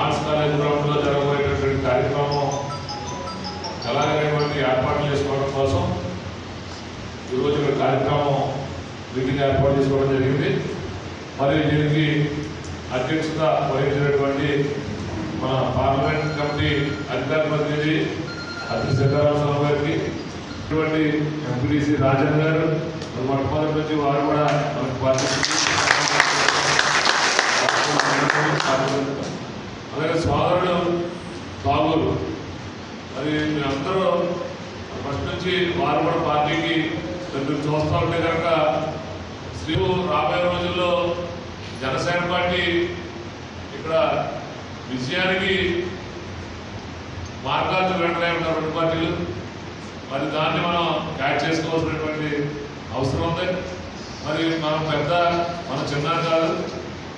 Arts college ground లో జరగబోయేటటువంటి కార్యక్రమం ఎలాగైనటువంటి ఏర్పాట్లు చేసుకోవడం కోసం ఈరోజు కార్యక్రమం మీటింగ్ ఏర్పాటు చేసుకోవడం జరిగింది. మరి దీనికి అధ్యక్షత వహించినటువంటి మన పార్లమెంట్ కమిటీ అధికార ప్రతినిధి అతి సీతారామరావు గారికి, ఇటువంటి ఎంపీడీసీ రాజన్ గారు మొట్టమొదటి నుంచి వారు కూడా మనకు అలాగే సోదరుడు తాగూరు, మరి మేమందరూ ఫస్ట్ నుంచి వారు కూడా పార్టీకి మీరు చూస్తూ ఉంటే కనుక శ్రీ రాబోయే రోజుల్లో జనసేన పార్టీ ఇక్కడ విజయానికి మార్గాలు చూడటమే ఉంటారు రెండు పార్టీలు. మరి దాన్ని మనం క్యాచ్ చేసుకోవాల్సినటువంటి అవసరం ఉంది. మరి మనం పెద్ద మన చిన్న కాదు,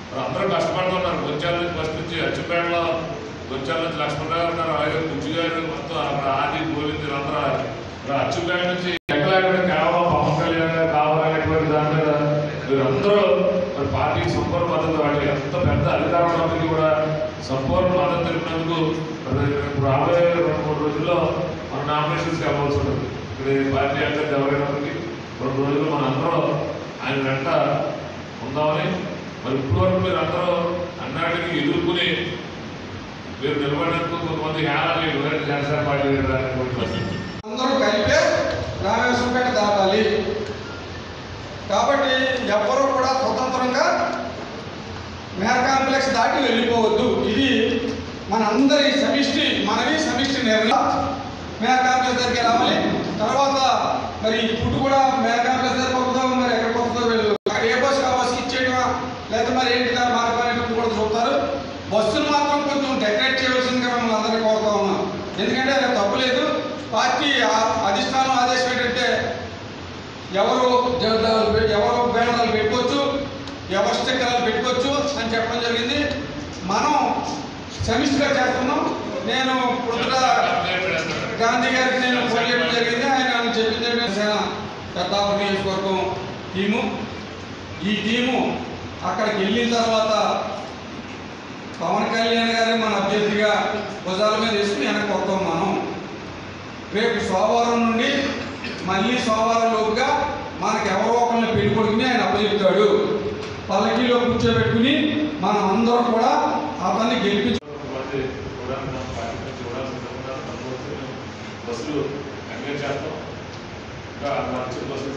మరి అందరూ కష్టపడుతున్నారు. గొంచాల నుంచి ఫస్ట్ నుంచి అచ్చిపేటలో గొంచాల నుంచి లక్ష్మణరావు ఉన్నారు, అలాగే బుజ్జి గారు మొత్తం అక్కడ ఆది గోవింద్ అందరూ అచ్చిపేట నుంచి ఎక్కలేకుండా కేవలం పవన్ కళ్యాణ్ గారు కావాలనేటువంటి దాని మీద వీరందరూ మరి పార్టీకి సంపూర్ణ మద్దతు, వాళ్ళకి ఎంత పెద్ద అధికారంలోకి కూడా సంపూర్ణ మద్దతు తెలిపినందుకు రాబోయే 2-3 రోజుల్లో మన నామినేషన్స్కి వెళ్ళవలసి ఉంటుంది. ఇక్కడ పార్టీ అభ్యర్థి ఎవరైనప్పటికీ 2 రోజులు మన అందరూ ఆయన వెంట ఉందామని, మరి ఇప్పుడు వరకు మీరు అందరూ అన్నిటిని ఎదుర్కొని మీరు నిలబడినందుకు కొంతమంది హేళనలు జనసేన పార్టీ అందరూ కలిపే రామేశ్వరంపేట దాటాలి. కాబట్టి ఎవరు కూడా స్వతంత్రంగా మేర కాంప్లెక్స్ దాటి వెళ్ళిపోవద్దు. ఇది మన అందరి సమిష్టి నిర్ణయం. మేర కాంప్లెక్స్ దగ్గరికి రావాలి. తర్వాత మరి ఫుడ్ కూడా మేర కాంప్లెక్స్ దగ్గర పోతుందో మరి ఎక్కడ పోతుందో వెళ్ళు, అక్కడ ఏ బస్సు ఆ బస్సు ఇచ్చేయడమా లేదా మరి ఏంటి దాని మార్పు కూడా చూస్తారు. బస్సులు మాత్రం కొంచెం డెకరేట్ చేయవలసిందిగా మిమ్మల్ని అందరినీ కోరుతా ఉన్నాం. ఎందుకంటే అది తప్పులేదు. పార్టీ అధిష్టానం ఆదేశం ఏంటంటే ఎవరు బ్యానర్లు పెట్టుకోవచ్చు, ఎవరు స్టిక్కర్లు పెట్టుకోవచ్చు అని చెప్పడం జరిగింది. మనం సమిష్టిగా చేస్తున్నాం. నేను ప్రొద్దుట గాంధీ గారికి నేను ఫోన్ చేయడం జరిగింది. ఆయన చెప్పింది పెద్దాపురం నియోజకవర్గం ఈ టీము అక్కడికి వెళ్ళిన తర్వాత పవన్ కళ్యాణ్ గారు మన అభ్యర్థిగా భుజాల మీద వేసుకుని వెనక్కి వస్తాం. మనం రేపు సోమవారం నుండి మళ్ళీ సోమవారం లోపుగా మనకు ఎవరో ఒకరిని పెళ్లి కొడుకుని ఆయన అప్పచెప్తాడు. పల్లకీలో కూర్చోబెట్టుకుని మనం అందరం కూడా అతన్ని గెలిపించి బస్సులు ఎంకరేజ్ చేస్తాం. ఇంకా బస్సులు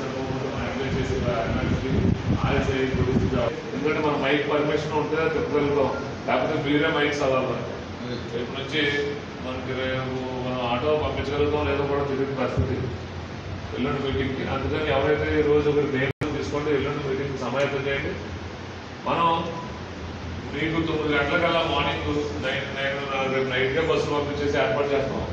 ఎందుకంటే మన మైక్ పర్మిషన్ ఉంటే తిప్పగలుగుతాం, లేకపోతే మీరే మైక్ చదవాలి. రేపు నుంచి మనకి మనం ఆటో పంపించగలుగుతాం లేదో కూడా తెలియని పరిస్థితి ఎల్లుండి మీటింగ్కి. అందుకని ఎవరైతే ఈ రోజు ఒకరి దేని తీసుకోండి ఎల్లుండి మీటింగ్కి సమాయత్తం చేయండి. మనం మీకు 9 గంటలకల్లా మార్నింగ్ 9 రేపు నైట్గా బస్సులు పంపించేసి ఏర్పాటు చేస్తాం.